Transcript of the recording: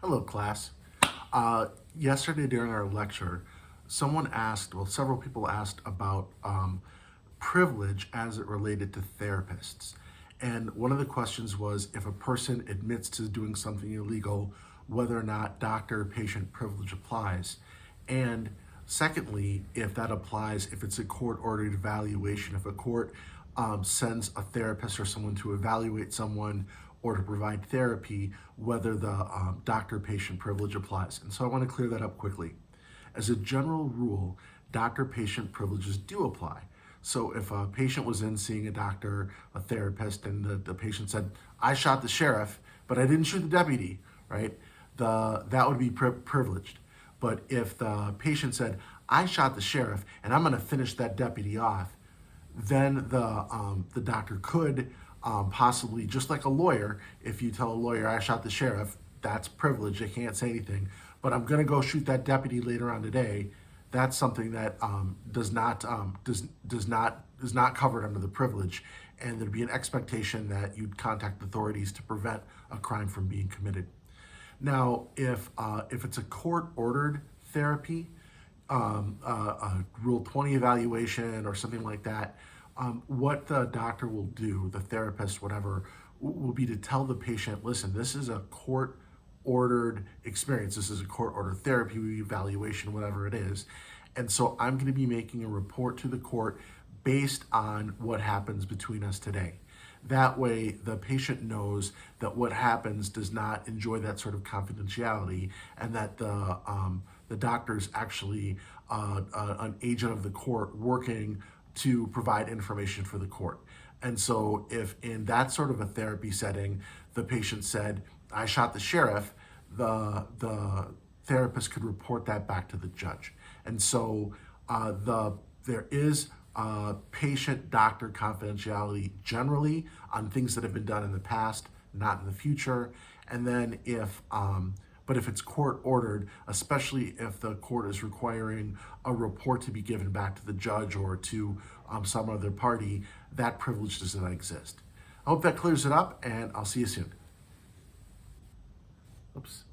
Hello, class. Yesterday during our lecture, several people asked about privilege as it related to therapists. And one of the questions was if a person admits to doing something illegal, whether or not doctor-patient privilege applies. And secondly, if that applies, if it's a court-ordered evaluation, if a court sends a therapist or someone to evaluate someone or to provide therapy, whether the doctor-patient privilege applies. And so I want to clear that up quickly. As a general rule, doctor-patient privileges do apply. So if a patient was in seeing a doctor, a therapist, and the patient said, I shot the sheriff, but I didn't shoot the deputy, right? That would be privileged. But if the patient said, I shot the sheriff and I'm gonna finish that deputy off, then the doctor could possibly, just like a lawyer, if you tell a lawyer, I shot the sheriff, that's privilege, they can't say anything. But I'm gonna go shoot that deputy later on today, that's something that is not covered under the privilege, and there'd be an expectation that you'd contact authorities to prevent a crime from being committed. Now, if it's a court-ordered therapy, a Rule 20 evaluation or something like that, what the doctor will do, the therapist, whatever, will be to tell the patient, listen, this is a court-ordered experience. This is a court-ordered therapy, evaluation, whatever it is. And so I'm going to be making a report to the court based on what happens between us today. That way, the patient knows that what happens does not enjoy that sort of confidentiality, and that the doctor is actually an agent of the court working to provide information for the court. And so if in that sort of a therapy setting, the patient said, I shot the sheriff, the therapist could report that back to the judge. And so there is patient-doctor confidentiality generally on things that have been done in the past, not in the future. And then but if it's court-ordered, especially if the court is requiring a report to be given back to the judge or to some other party, that privilege does not exist. I hope that clears it up, and I'll see you soon. Oops.